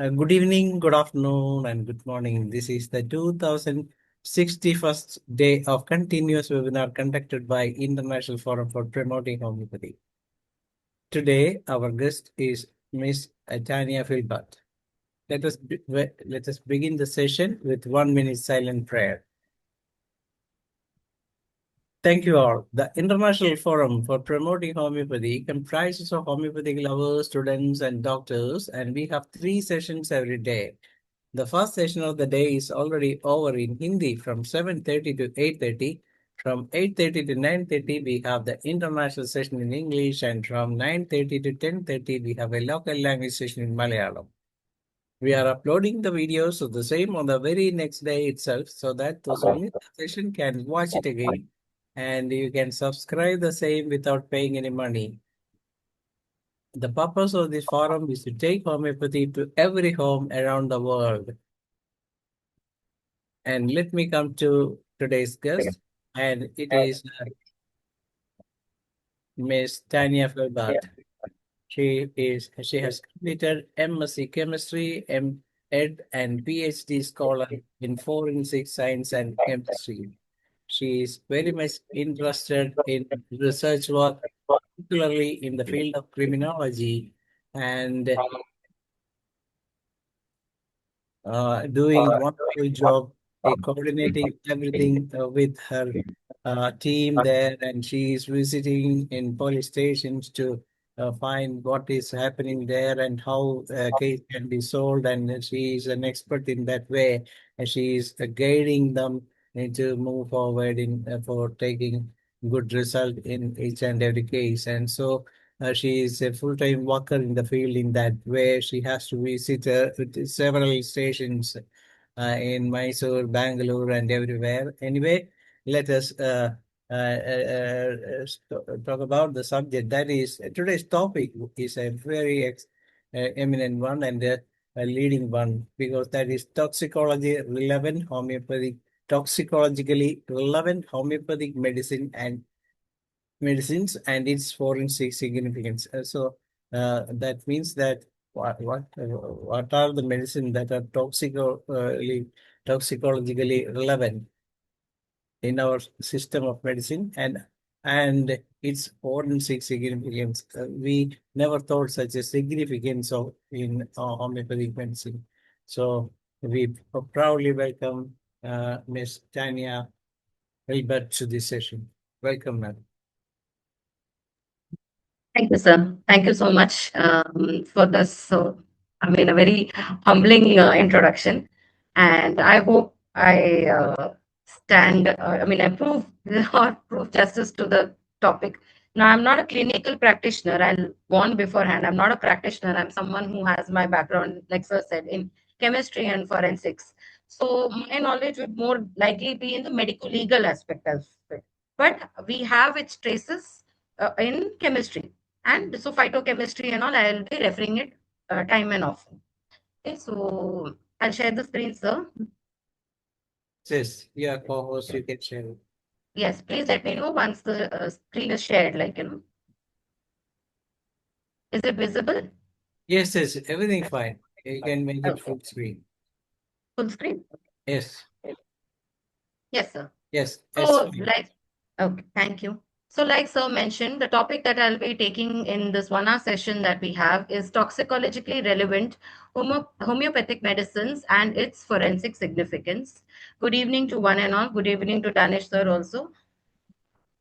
Good evening, good afternoon, and good morning. This is the 2061st day of continuous webinar conducted by International Forum for Promoting Homeopathy. Today, our guest is Miss Tanya Filbert. Let us begin the session with 1 minute silent prayer. Thank you all. The International Forum for Promoting Homeopathy comprises of homeopathic lovers, students, and doctors, and we have 3 sessions every day. The first session of the day is already over in Hindi from 7:30 to 8:30. From 8:30 to 9:30, we have the international session in English, and from 9:30 to 10:30, we have a local language session in Malayalam. We are uploading the videos of the same on the very next day itself so that those who miss the session can watch it again, and you can subscribe the same without paying any money. The purpose of this forum is to take homeopathy to every home around the world. And let me come to today's guest, and it is Miss Tanya Filbert. She has completed MSc Chemistry, Ed, and PhD scholar in Forensic Science and Chemistry. She is very much interested in research work, particularly in the field of criminology, and doing wonderful job coordinating everything with her team there, and she is visiting in police stations to find what is happening there and how a case can be solved, and she is an expert in that way, and she is guiding them to move forward in for taking good result in each and every case. And so she is a full-time worker in the field in that way. She has to visit several stations in Mysore, Bangalore, and everywhere. Anyway, let us talk about the subject. That is, today's topic is a very eminent one and a leading one, because that is toxicologically relevant homeopathic medicines and its forensic significance. That means that what are the medicines that are toxicologically relevant in our system of medicine, and its forensic significance. We never thought such a significance of in homeopathic medicine. So we proudly welcome Ms. Tanya Filbert to this session. Welcome, ma'am. Thank you, sir. Thank you so much for this. So, I mean, a very humbling introduction, and I hope I I prove or prove justice to the topic. Now, I'm not a clinical practitioner. I'll warn beforehand. I'm not a practitioner. I'm someone who has my background, like sir said, in chemistry and forensics. So, my knowledge would more likely be in the medical legal aspect of it. But we have its traces in chemistry, and so phytochemistry and all, I'll be referring it time and often. Okay, so I'll share the screen, sir. Yes, yeah, co-host, you can share it. Yes, please let me know once the screen is shared, is it visible? Yes, everything fine. You can make it Okay. full screen. Full screen? Yes, Yes, sir. yes, it's So, fine. okay, thank you. So, like sir mentioned, the topic that I'll be taking in this 1 hour session that we have is toxicologically relevant homeopathic medicines and its forensic significance. Good evening to one and all. Good evening to Danish sir also.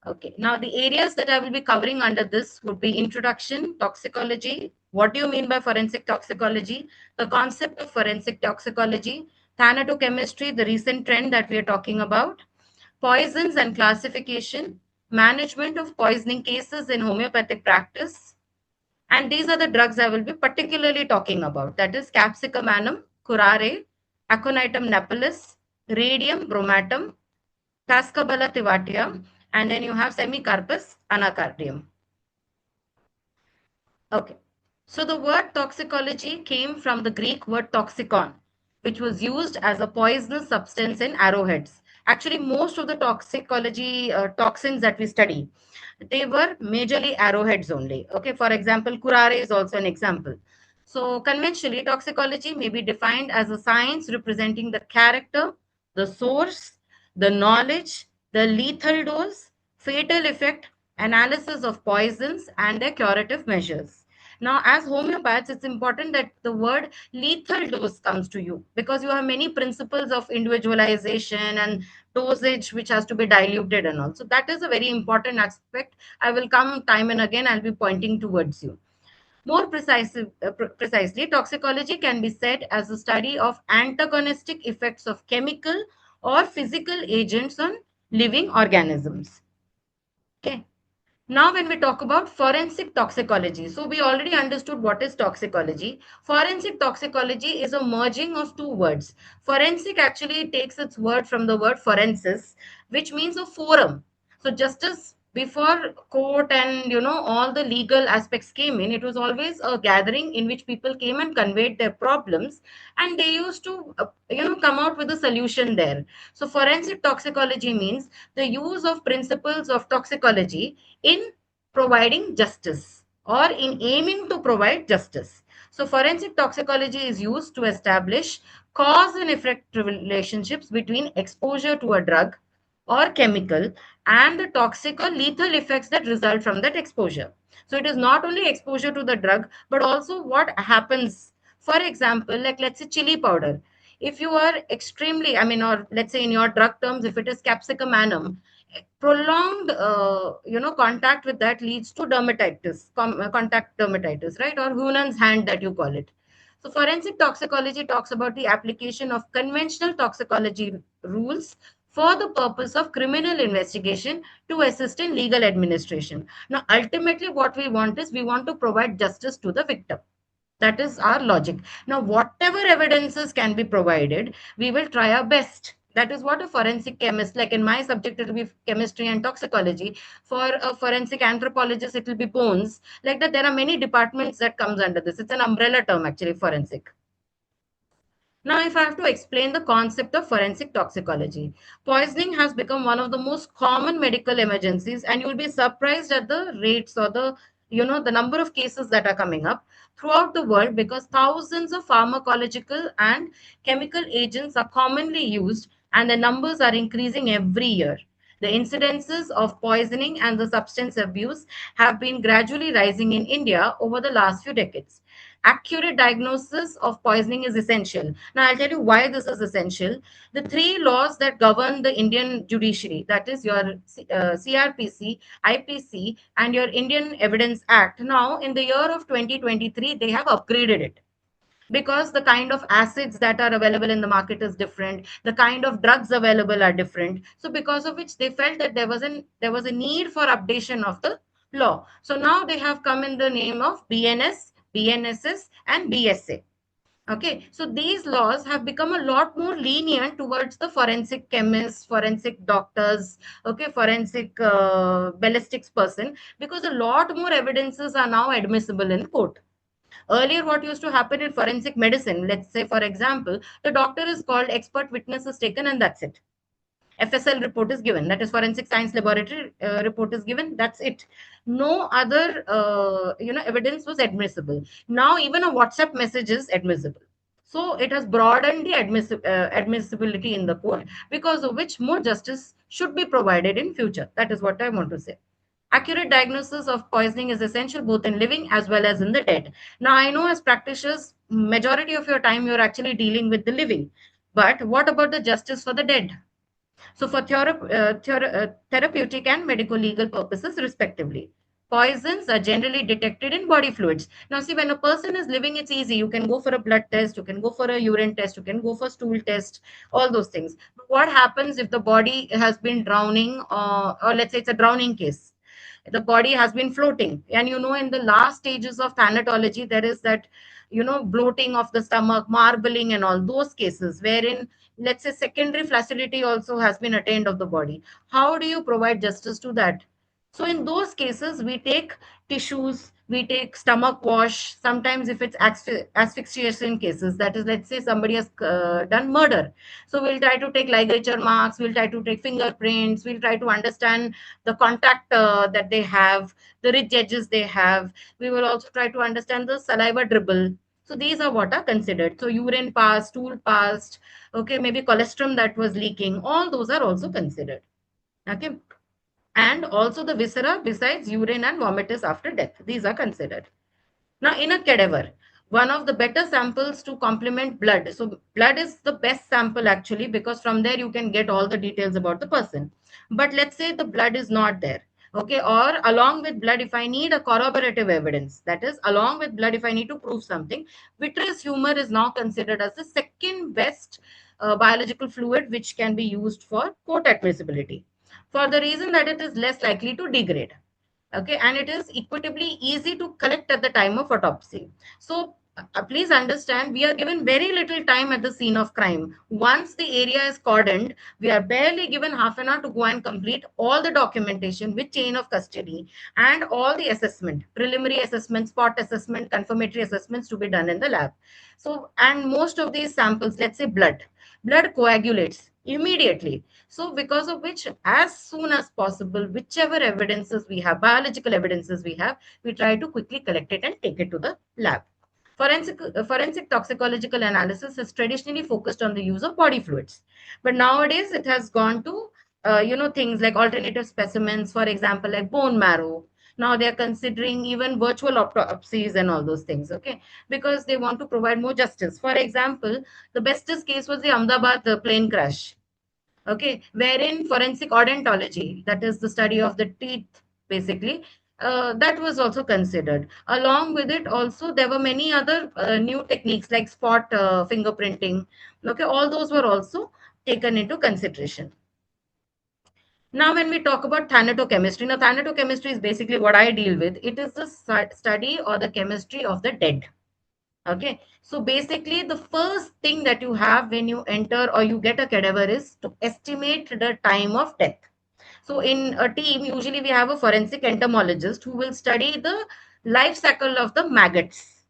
Okay, now the areas that I will be covering under this would be introduction, toxicology. What do you mean by forensic toxicology? The concept of forensic toxicology, thanatochemistry, the recent trend that we are talking about, poisons and classification, management of poisoning cases in homeopathic practice. And these are the drugs I will be particularly talking about. That is capsicum annum, curare, aconitum napellus, radium bromatum, Cascabella tivatia, and then you have Semicarpus anacardium. Okay. So the word toxicology came from the Greek word toxicon, which was used as a poisonous substance in arrowheads. Actually, most of the toxicology toxins that we study, they were majorly arrowheads only. Okay. For example, curare is also an example. So, conventionally, toxicology may be defined as a science representing the character, the source, the knowledge, the lethal dose, fatal effect, analysis of poisons, and their curative measures. Now, as homeopaths, it's important that the word lethal dose comes to you, because you have many principles of individualization and dosage which has to be diluted and all. So, that is a very important aspect. I will come time and again, I'll be pointing towards you. More precisely, toxicology can be said as a study of antagonistic effects of chemical or physical agents on living organisms. Okay. Now, when we talk about forensic toxicology, so we already understood what is toxicology. Forensic toxicology is a merging of two words. Forensic actually takes its word from the word forensis, which means a forum. So, just as before court and all the legal aspects came in, it was always a gathering in which people came and conveyed their problems, and they used to come out with a solution there. So, forensic toxicology means the use of principles of toxicology in providing justice or in aiming to provide justice. So, forensic toxicology is used to establish cause and effect relationships between exposure to a drug or chemical and the toxic or lethal effects that result from that exposure. So, it is not only exposure to the drug, but also what happens. For example, like let's say chili powder. If you are extremely, I mean, or let's say in your drug terms, if it is capsicum annum, prolonged contact with that leads to dermatitis, contact dermatitis, right, or Hunan's hand that you call it. So forensic toxicology talks about the application of conventional toxicology rules for the purpose of criminal investigation to assist in legal administration. Now ultimately what we want is we want to provide justice to the victim. That is our logic. Now, whatever evidences can be provided, we will try our best. That is what a forensic chemist, like in my subject, it will be chemistry and toxicology. For a forensic anthropologist, it will be bones. Like that, there are many departments that comes under this. It's an umbrella term, actually, forensic. Now, if I have to explain the concept of forensic toxicology, poisoning has become one of the most common medical emergencies, and you will be surprised at the rates or the number of cases that are coming up throughout the world, because thousands of pharmacological and chemical agents are commonly used, and the numbers are increasing every year. The incidences of poisoning and the substance abuse have been gradually rising in India over the last few decades. Accurate diagnosis of poisoning is essential. Now, I'll tell you why this is essential. The three laws that govern the Indian judiciary, that is your CRPC, IPC, and your Indian Evidence Act, now in the year of 2023, they have upgraded it, because the kind of acids that are available in the market is different, the kind of drugs available are different. So because of which they felt that there was a need for updation of the law. So now they have come in the name of BNS, BNSS, and BSA. Okay, so these laws have become a lot more lenient towards the forensic chemists, forensic doctors, okay, forensic ballistics person, because a lot more evidences are now admissible in court. Earlier, what used to happen in forensic medicine, let's say, for example, the doctor is called, expert witness is taken, and that's it. FSL report is given, that is forensic science laboratory report is given, that's it. No other, evidence was admissible. Now, even a WhatsApp message is admissible. So it has broadened the admissibility in the court, because of which more justice should be provided in future. That is what I want to say. Accurate diagnosis of poisoning is essential both in living as well as in the dead. Now, I know as practitioners, majority of your time you're actually dealing with the living. But what about the justice for the dead? So, for therapeutic and medical legal purposes, respectively, poisons are generally detected in body fluids. Now, see, when a person is living, it's easy. You can go for a blood test, you can go for a urine test, you can go for stool test, all those things. But what happens if the body has been drowning, or let's say it's a drowning case? The body has been floating, and in the last stages of thanatology, there is that bloating of the stomach, marbling, and all those cases wherein, let's say, secondary flaccidity also has been attained of the body. How do you provide justice to that? So in those cases, we take tissues, we take stomach wash. Sometimes if it's asphyxiation cases, that is, let's say somebody has done murder, so we'll try to take ligature marks, we'll try to take fingerprints, we'll try to understand the contact that they have, the ridge edges they have. We will also try to understand the saliva dribble. So these are what are considered. So urine passed, stool passed, okay, maybe colostrum that was leaking, all those are also considered. Okay. And also the viscera besides urine and vomitus after death. These are considered. Now, in a cadaver, one of the better samples to complement blood. So, blood is the best sample actually because from there you can get all the details about the person. But let's say the blood is not there. Okay, or along with blood, if I need a corroborative evidence, that is, along with blood, if I need to prove something, vitreous humor is now considered as the second best biological fluid which can be used for court admissibility for the reason that it is less likely to degrade. Okay, and it is equitably easy to collect at the time of autopsy. So please understand, we are given very little time at the scene of crime. Once the area is cordoned, we are barely given half an hour to go and complete all the documentation with chain of custody and all the assessment, preliminary assessment, spot assessment, confirmatory assessments to be done in the lab. So, and most of these samples, let's say blood coagulates immediately. So, because of which, as soon as possible, whichever evidences we have, biological evidences we have, we try to quickly collect it and take it to the lab. Forensic toxicological analysis has traditionally focused on the use of body fluids, but nowadays it has gone to things like alternative specimens, for example, like bone marrow. Now they are considering even virtual autopsies and all those things, okay, because they want to provide more justice. For example, the bestest case was the Ahmedabad plane crash, okay, wherein forensic odontology, that is the study of the teeth, basically, that was also considered. Along with it, also there were many other new techniques like spot fingerprinting. Okay, all those were also taken into consideration. Now, when we talk about thanatochemistry, now thanatochemistry is basically what I deal with. It is the study or the chemistry of the dead. Okay, so basically, the first thing that you have when you enter or you get a cadaver is to estimate the time of death. So, in a team, usually we have a forensic entomologist who will study the life cycle of the maggots.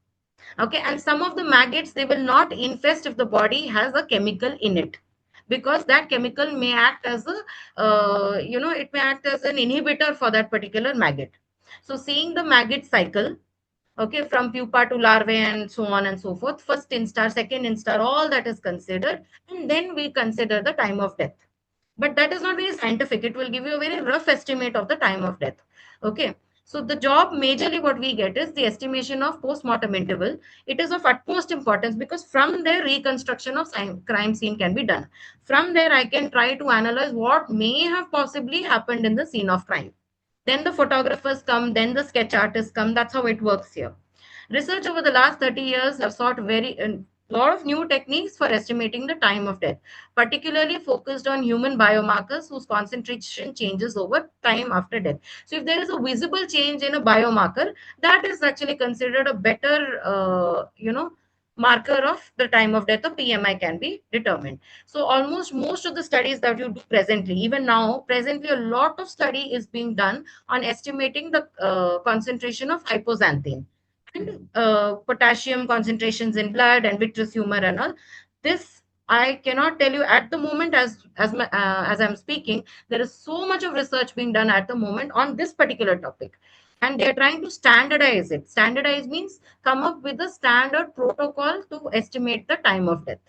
Okay, and some of the maggots they will not infest if the body has a chemical in it, because that chemical may act as a it may act as an inhibitor for that particular maggot. So, seeing the maggot cycle, okay, from pupa to larvae and so on and so forth, first instar, second instar, all that is considered, and then we consider the time of death. But that is not very scientific. It will give you a very rough estimate of the time of death. Okay, so the job majorly what we get is the estimation of post-mortem interval. It is of utmost importance because from there reconstruction of crime scene can be done. From there I can try to analyze what may have possibly happened in the scene of crime. Then the photographers come, then the sketch artists come. That's how it works here. Research over the last 30 years have sought a lot of new techniques for estimating the time of death, particularly focused on human biomarkers whose concentration changes over time after death. So, if there is a visible change in a biomarker, that is actually considered a better, marker of the time of death, or PMI can be determined. So, almost most of the studies that you do presently, even now, presently, a lot of study is being done on estimating the concentration of hypoxanthine and potassium concentrations in blood and vitreous humor and all. This I cannot tell you at the moment, as I'm speaking. There is so much of research being done at the moment on this particular topic, and they're trying to standardize it. Standardize means come up with a standard protocol to estimate the time of death.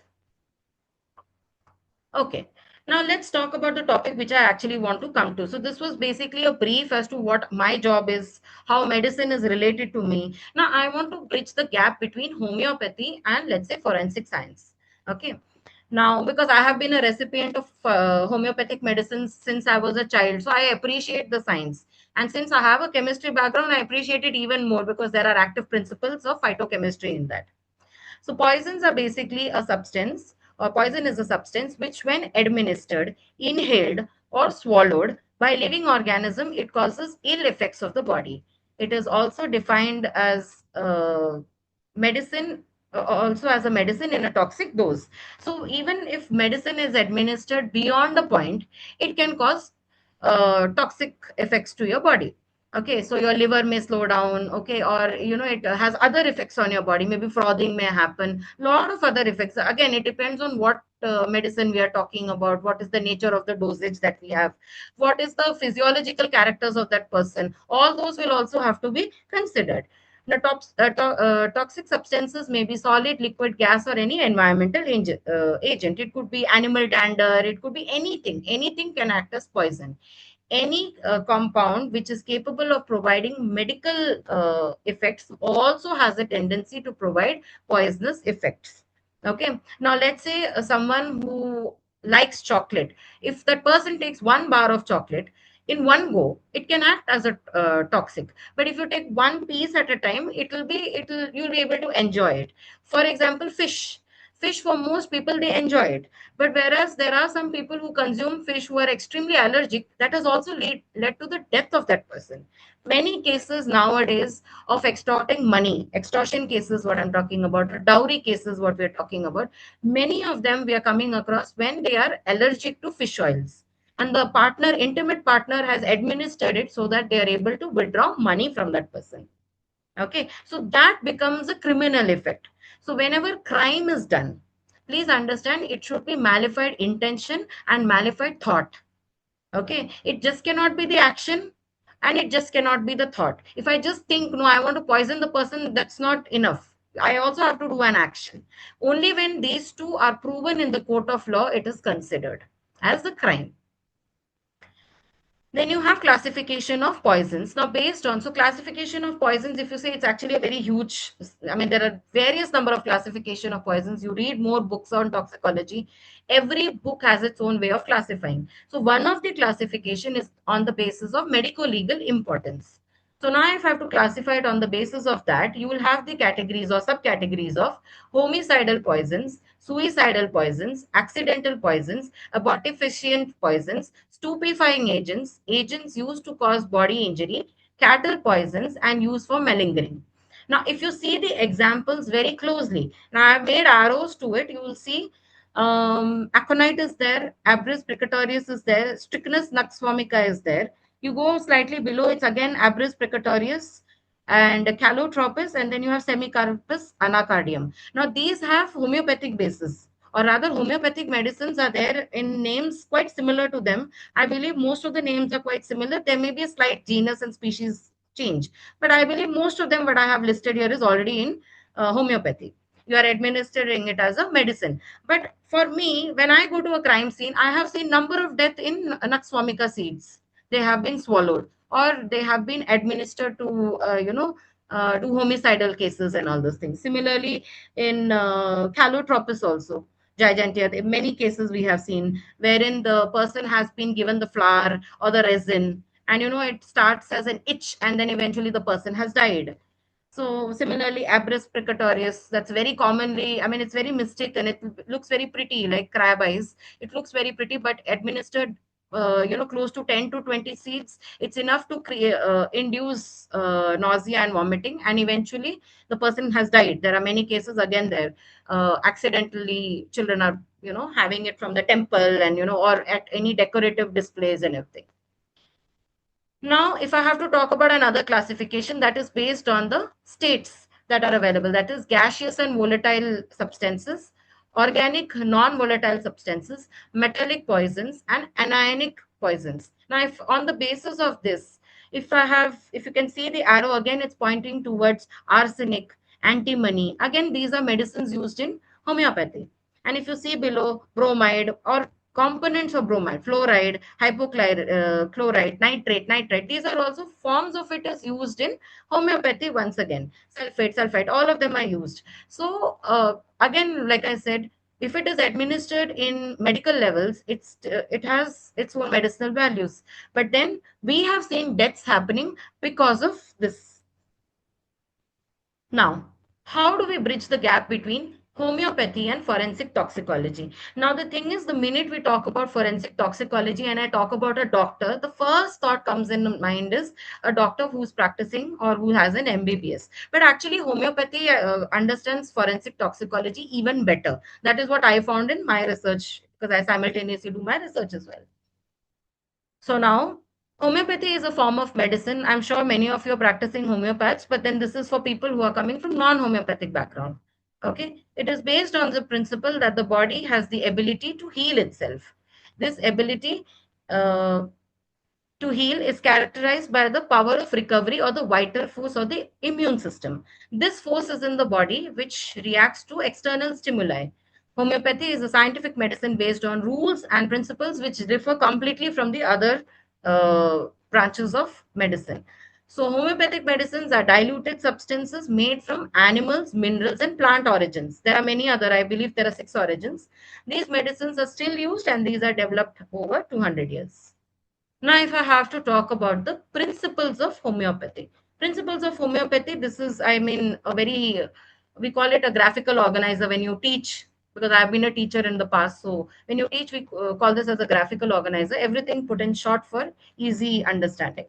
Okay. Now let's talk about the topic which I actually want to come to. So this was basically a brief as to what my job is, how medicine is related to me. Now I want to bridge the gap between homeopathy and, let's say, forensic science. Okay. Now, because I have been a recipient of homeopathic medicines since I was a child, so I appreciate the science. And since I have a chemistry background, I appreciate it even more because there are active principles of phytochemistry in that. So poisons are basically a substance, or poison is a substance which, when administered, inhaled, or swallowed by a living organism, it causes ill effects of the body. It is also defined as medicine, also as a medicine in a toxic dose. So even if medicine is administered beyond the point, it can cause toxic effects to your body. Okay, so your liver may slow down, okay, or it has other effects on your body. Maybe frothing may happen, lot of other effects. Again, it depends on what medicine we are talking about, what is the nature of the dosage that we have, what is the physiological characters of that person. All those will also have to be considered. Toxic substances may be solid, liquid, gas, or any environmental agent. It could be animal dander, it could be anything. Anything can act as poison. Any compound which is capable of providing medical effects also has a tendency to provide poisonous effects. Okay. Now, let's say someone who likes chocolate, if that person takes 1 bar of chocolate in one go, it can act as a toxic. But if you take one piece at a time, you'll be able to enjoy it. For example, fish for most people, they enjoy it, but whereas there are some people who consume fish who are extremely allergic, that has also led to the death of that person. Many cases nowadays of extorting money, extortion cases, what I'm talking about, dowry cases, what we're talking about, many of them we are coming across when they are allergic to fish oils. And the partner, intimate partner, has administered it so that they are able to withdraw money from that person. Okay, so that becomes a criminal effect. So whenever crime is done, please understand it should be malified intention and malified thought. Okay, it just cannot be the action and it just cannot be the thought. If I just think, no, I want to poison the person, that's not enough. I also have to do an action. Only when these two are proven in the court of law, it is considered as a crime. Then you have classification of poisons. Now, based on, so classification of poisons, if you say it's actually a very huge, I mean, there are various number of classification of poisons. You read more books on toxicology. Every book has its own way of classifying. So one of the classification is on the basis of medico-legal importance. So now if I have to classify it on the basis of that, you will have the categories or subcategories of homicidal poisons, suicidal poisons, accidental poisons, abortifacient poisons, stupefying agents, agents used to cause body injury, cattle poisons, and used for malingering. Now, if you see the examples very closely, now I have made arrows to it, you will see aconite is there, Abris precatorius is there, Strychnus nux vomica is there. You go slightly below, it's again Abris precatorius and Calotropis, and then you have Semicarpus anacardium. Now, these have homeopathic basis, or rather, homeopathic medicines are there in names quite similar to them. I believe most of the names are quite similar. There may be a slight genus and species change, but I believe most of them, what I have listed here, is already in homeopathy. You are administering it as a medicine. But for me, when I go to a crime scene, I have seen number of death in Nux vomica seeds. They have been swallowed or they have been administered to, do homicidal cases and all those things. Similarly, in Calotropis also, Gigantea, in many cases we have seen wherein the person has been given the flour or the resin, and it starts as an itch and then eventually the person has died. So similarly, Abris precatorius, that's very commonly, I mean, it's very mystic and it looks very pretty, like crab eyes. It looks very pretty, but administered, close to 10 to 20 seeds, it's enough to induce nausea and vomiting, and eventually the person has died. There are many cases again there. Accidentally, children are, having it from the temple and, or at any decorative displays and everything. Now, if I have to talk about another classification that is based on the states that are available, that is gaseous and volatile substances, organic non-volatile substances, metallic poisons, and anionic poisons. Now, if on the basis of this, if you can see the arrow again, it's pointing towards arsenic, antimony. Again, these are medicines used in homeopathy. And if you see below bromide or components of bromide, fluoride, hypochlorite, chloride, nitrate, these are also forms of it is used in homeopathy. Once again, sulfate, all of them are used. So again, like I said, if it is administered in medical levels, it has its own medicinal values. But then we have seen deaths happening because of this. Now, how do we bridge the gap between homeopathy and forensic toxicology? Now, the thing is, the minute we talk about forensic toxicology and I talk about a doctor, the first thought comes in mind is a doctor who's practicing or who has an MBBS. But actually, homeopathy understands forensic toxicology even better. That is what I found in my research, because I simultaneously do my research as well. So now, homeopathy is a form of medicine. I'm sure many of you are practicing homeopaths, but then this is for people who are coming from non-homeopathic background. Okay, it is based on the principle that the body has the ability to heal itself. This ability uh, to heal is characterized by the power of recovery or the vital force or the immune system. This force is in the body which reacts to external stimuli. Homeopathy is a scientific medicine based on rules and principles which differ completely from the other branches of medicine. So, homeopathic medicines are diluted substances made from animals, minerals, and plant origins. There are many other, I believe there are six origins. These medicines are still used and these are developed over 200 years. Now, if I have to talk about the principles of homeopathy, principles of homeopathy, this is, I mean, a very, we call it a graphical organizer when you teach, because I've been a teacher in the past. So, when you teach, we call this as a graphical organizer, everything put in short for easy understanding.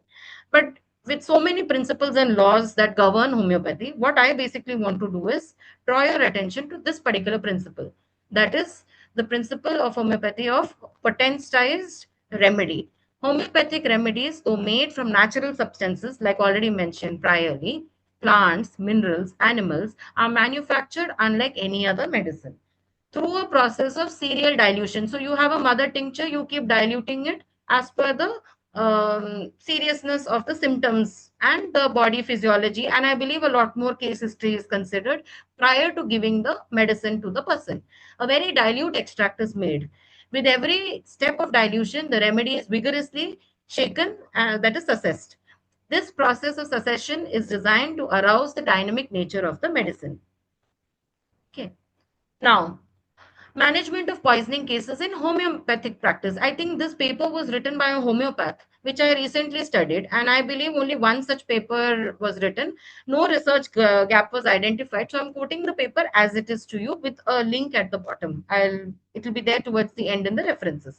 But with so many principles and laws that govern homeopathy, what I basically want to do is draw your attention to this particular principle. That is the principle of homeopathy of potentized remedy. Homeopathic remedies, though made from natural substances, like already mentioned priorly, plants, minerals, animals, are manufactured unlike any other medicine through a process of serial dilution. So you have a mother tincture, you keep diluting it as per the seriousness of the symptoms and the body physiology. And I believe a lot more case history is considered prior to giving the medicine to the person. A very dilute extract is made. With every step of dilution, the remedy is vigorously shaken, that is assessed. This process of succession is designed to arouse the dynamic nature of the medicine. Okay. Now, management of poisoning cases in homeopathic practice. I think this paper was written by a homeopath, which I recently studied, and I believe only one such paper was written. No research gap was identified. So I'm quoting the paper as it is to you with a link at the bottom. It will be there towards the end in the references.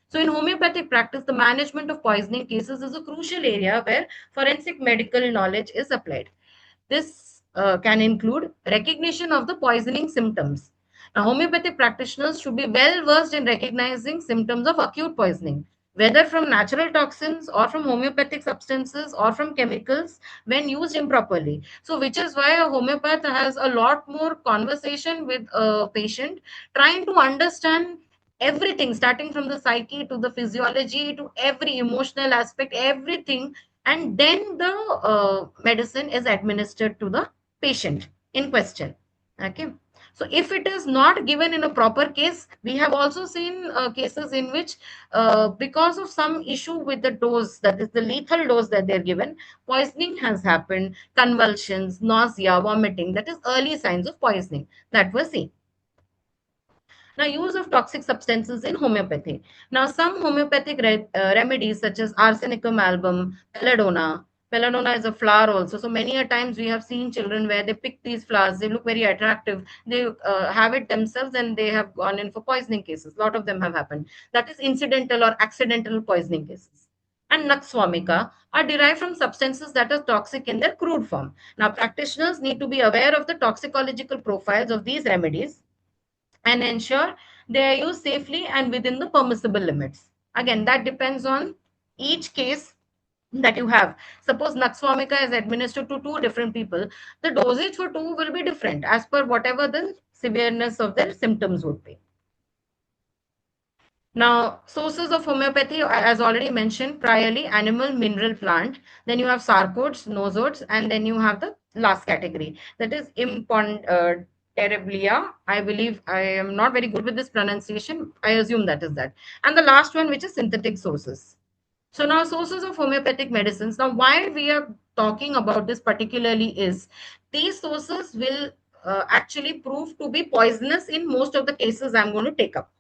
So in homeopathic practice, the management of poisoning cases is a crucial area where forensic medical knowledge is applied. This can include recognition of the poisoning symptoms. Now, homeopathic practitioners should be well versed in recognizing symptoms of acute poisoning, whether from natural toxins or from homeopathic substances or from chemicals when used improperly. So, which is why a homeopath has a lot more conversation with a patient, trying to understand everything, starting from the psyche to the physiology to every emotional aspect, everything, and then the medicine is administered to the patient in question. Okay. So if it is not given in a proper case, we have also seen cases in which because of some issue with the dose, that is the lethal dose that they're given, poisoning has happened, convulsions, nausea, vomiting, that is early signs of poisoning that were seen. Now, use of toxic substances in homeopathy. Now, some homeopathic remedies such as arsenicum album, belladonna. Belladonna is a flower also. So many a times we have seen children where they pick these flowers. They look very attractive. They have it themselves and they have gone in for poisoning cases. A lot of them have happened. That is incidental or accidental poisoning cases. And Naxwamika are derived from substances that are toxic in their crude form. Now, practitioners need to be aware of the toxicological profiles of these remedies and ensure they are used safely and within the permissible limits. Again, that depends on each case that you have. Suppose Naxwamika is administered to two different people, the dosage for two will be different as per whatever the severeness of their symptoms would be. Now, sources of homeopathy, as already mentioned, priorly animal, mineral, plant. Then you have sarcodes, nosodes, and then you have the last category, that is imponderabilia. I believe I am not very good with this pronunciation. I assume that is that. And the last one, which is synthetic sources. So now sources of homeopathic medicines. Now, why we are talking about this particularly is these sources will actually prove to be poisonous in most of the cases I'm going to take up.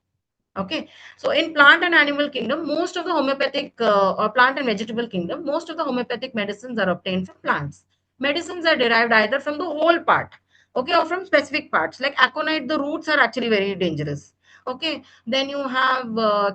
Okay, so in plant and animal kingdom, most of the homeopathic or plant and vegetable kingdom, most of the homeopathic medicines are obtained from plants. Medicines are derived either from the whole part, okay, or from specific parts. Like aconite, the roots are actually very dangerous. Okay, then you have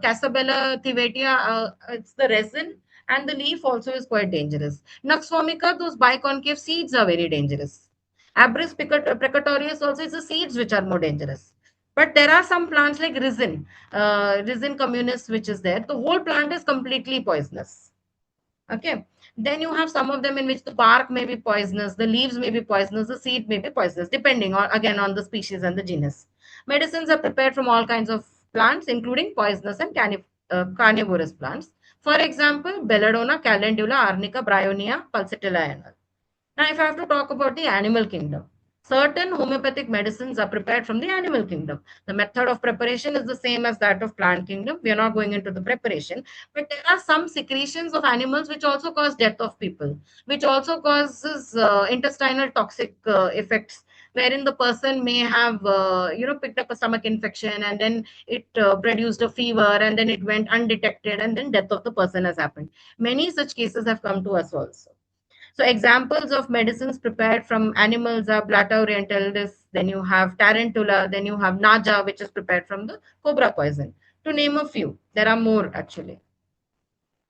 Casabella thivetia, it's the resin, and the leaf also is quite dangerous. Nux vomica, those biconcave seeds are very dangerous. Abris precatorius also is the seeds which are more dangerous. But there are some plants like resin communis, which is there. The whole plant is completely poisonous. Okay. Then you have some of them in which the bark may be poisonous, the leaves may be poisonous, the seed may be poisonous, depending on again on the species and the genus. Medicines are prepared from all kinds of plants, including poisonous and carnivorous plants. For example, belladonna, calendula, arnica, bryonia, pulsatilla, and all. Now, if I have to talk about the animal kingdom, certain homeopathic medicines are prepared from the animal kingdom. The method of preparation is the same as that of plant kingdom. We are not going into the preparation, but there are some secretions of animals which also cause death of people, which also causes intestinal toxic effects, wherein the person may have picked up a stomach infection, and then it produced a fever, and then it went undetected, and then death of the person has happened. Many such cases have come to us also. So examples of medicines prepared from animals are Blata orientalis, then you have tarantula, then you have naja, which is prepared from the cobra poison. To name a few, there are more actually.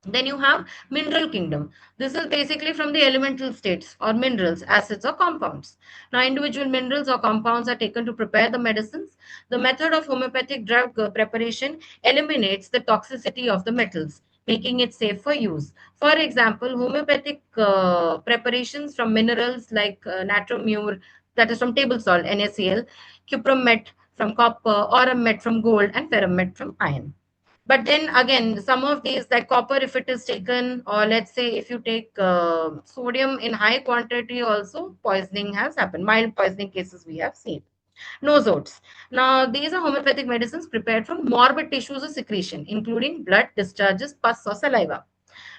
Then you have mineral kingdom. This is basically from the elemental states or minerals, acids or compounds. Now, individual minerals or compounds are taken to prepare the medicines. The method of homeopathic drug preparation eliminates the toxicity of the metals, making it safe for use. For example, homeopathic preparations from minerals like natrium, that is from table salt, NaCl, cupromet from copper, aurum from gold, and ferrum from iron. But then again, some of these, like copper, if it is taken, or let's say if you take sodium in high quantity, also poisoning has happened. Mild poisoning cases we have seen. Nosodes. Now, these are homeopathic medicines prepared from morbid tissues or secretion, including blood, discharges, pus, or saliva.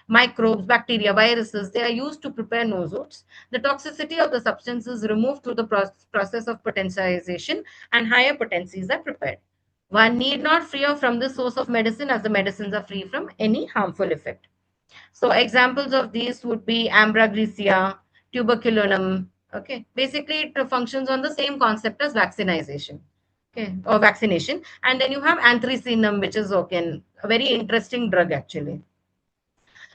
Microbes, bacteria, viruses, they are used to prepare nosodes. The toxicity of the substance is removed through the process of potentialization, and higher potencies are prepared. One need not free from this source of medicine, as the medicines are free from any harmful effect. So examples of these would be ambragresia, tuberculinum. Okay, basically it functions on the same concept as vaccination. Okay, or vaccination. And then you have anthracinum, which is okay, a very interesting drug actually.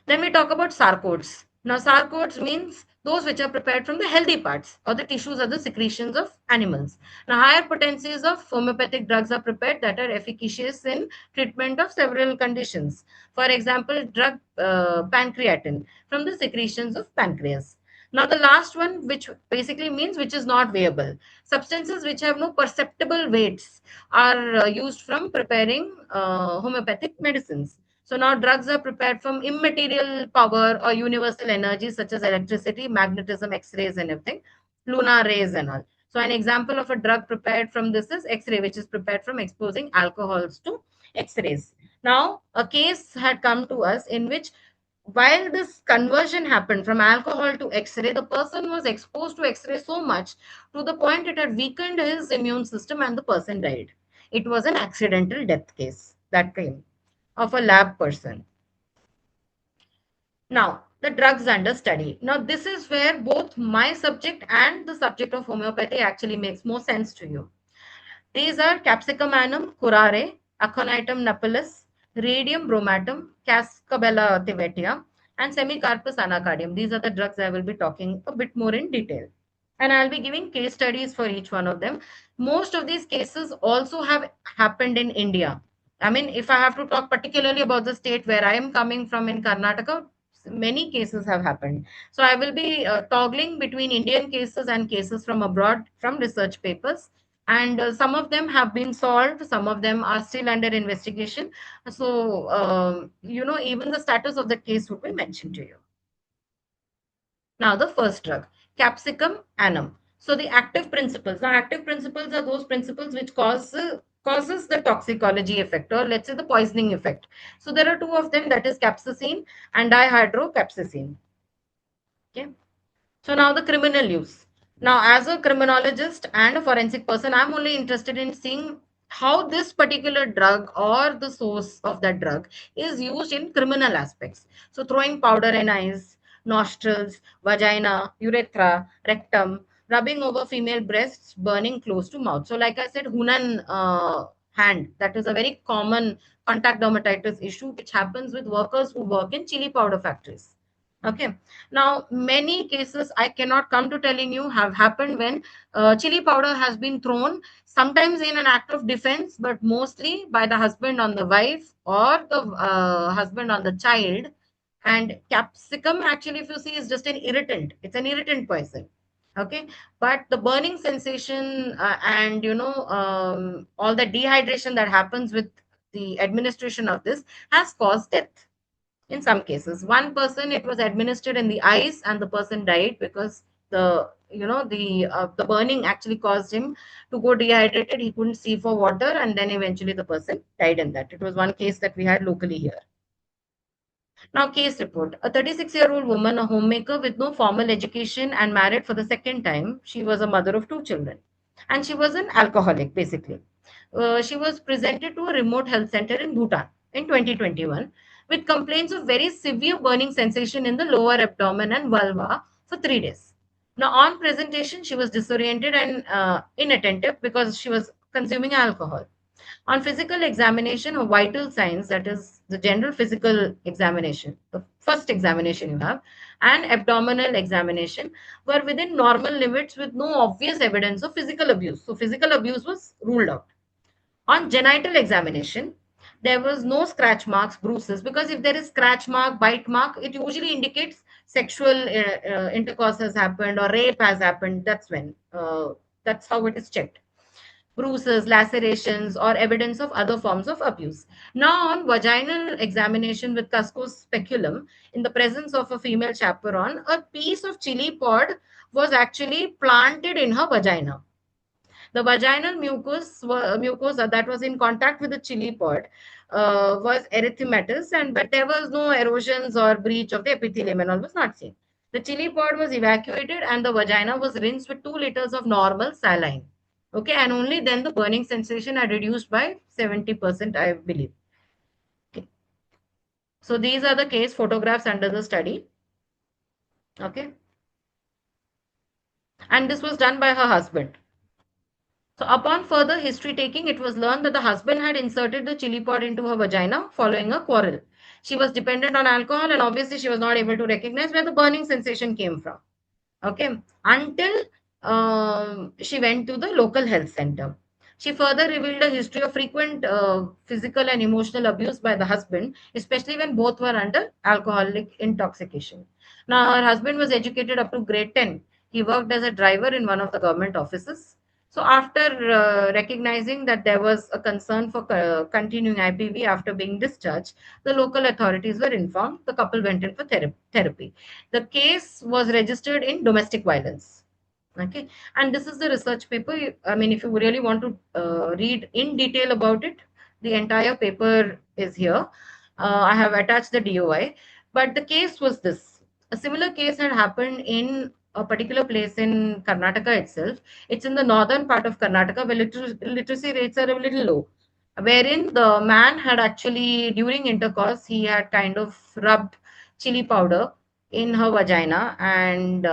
Then we talk about sarcodes. Now, sarcodes means those which are prepared from the healthy parts or the tissues or the secretions of animals. Now, higher potencies of homeopathic drugs are prepared that are efficacious in treatment of several conditions. For example, drug pancreatin from the secretions of pancreas. Now, the last one, which basically means which is not weighable. Substances which have no perceptible weights are used from preparing homeopathic medicines. So now drugs are prepared from immaterial power or universal energy such as electricity, magnetism, X-rays and everything, lunar rays and all. So an example of a drug prepared from this is X-ray, which is prepared from exposing alcohols to X-rays. Now, a case had come to us in which while this conversion happened from alcohol to X-ray, the person was exposed to X-ray so much to the point it had weakened his immune system and the person died. It was an accidental death case that came of a lab person. Now, the drugs under study. Now, this is where both my subject and the subject of homeopathy actually makes more sense to you. These are Capsicum annum, curare, Aconitum napellus, Radium bromatum, Cascabella tivetia, and Semicarpus anacardium. These are the drugs I will be talking a bit more in detail. And I'll be giving case studies for each one of them. Most of these cases also have happened in India. I mean, if I have to talk particularly about the state where I am coming from in Karnataka, many cases have happened. So I will be toggling between Indian cases and cases from abroad from research papers, and some of them have been solved, some of them are still under investigation. So even the status of the case would be mentioned to you. Now, the first drug, Capsicum annum. So the active principles. Now, active principles are those principles which causes the toxicology effect, or let's say the poisoning effect. So there are two of them, that is capsaicin and dihydrocapsaicin. Okay. So now the criminal use. Now, as a criminologist and a forensic person, I'm only interested in seeing how this particular drug or the source of that drug is used in criminal aspects. So throwing powder in eyes, nostrils, vagina, urethra, rectum, rubbing over female breasts, burning close to mouth. So like I said, Hunan hand, that is a very common contact dermatitis issue which happens with workers who work in chili powder factories. Okay. Now, many cases I cannot come to telling you have happened when chili powder has been thrown, sometimes in an act of defense, but mostly by the husband on the wife or the husband on the child. And capsicum, actually, if you see, is just an irritant. It's an irritant poison. Okay, but the burning sensation and all the dehydration that happens with the administration of this has caused death. in some cases. One person, it was administered in the eyes, and the person died because the burning actually caused him to go dehydrated. He couldn't see for water, and then eventually the person died in that. It was one case that we had locally here. Now, case report. A 36-year-old woman, a homemaker with no formal education and married for the second time. She was a mother of two children. And she was an alcoholic, basically. She was presented to a remote health center in Bhutan in 2021 with complaints of very severe burning sensation in the lower abdomen and vulva for 3 days. Now, on presentation, she was disoriented and inattentive because she was consuming alcohol. On physical examination or vital signs, that is the general physical examination, the first examination you have, and abdominal examination were within normal limits with no obvious evidence of physical abuse. So, physical abuse was ruled out. On genital examination, there was no scratch marks, bruises, because if there is scratch mark, bite mark, it usually indicates sexual intercourse has happened or rape has happened. That's how it is checked. Bruises, lacerations, or evidence of other forms of abuse. Now, on vaginal examination with Cusco's speculum, in the presence of a female chaperone, a piece of chili pod was actually planted in her vagina. The vaginal mucosa that was in contact with the chili pod was erythematous, but there was no erosions or breach of the epithelium and all was not seen. The chili pod was evacuated and the vagina was rinsed with 2 liters of normal saline. Okay, and only then the burning sensation had reduced by 70%, I believe. Okay. So these are the case photographs under the study. Okay. And this was done by her husband. So, upon further history taking, it was learned that the husband had inserted the chili pod into her vagina following a quarrel. She was dependent on alcohol, and obviously, she was not able to recognize where the burning sensation came from. Okay, until she went to the local health center. She further revealed a history of frequent physical and emotional abuse by the husband, especially when both were under alcoholic intoxication. Now, her husband was educated up to grade 10. He worked as a driver in one of the government offices. So, after recognizing that there was a concern for continuing IPV after being discharged, the local authorities were informed. The couple went in for therapy. The case was registered in domestic violence. Okay, and this is the research paper. I mean, if you really want to read in detail about it, the entire paper is here. I have attached the DOI, but the case was this. A similar case had happened in a particular place in Karnataka itself. It's in the northern part of Karnataka where literacy rates are a little low, wherein the man had actually, during intercourse, he had kind of rubbed chili powder in her vagina, and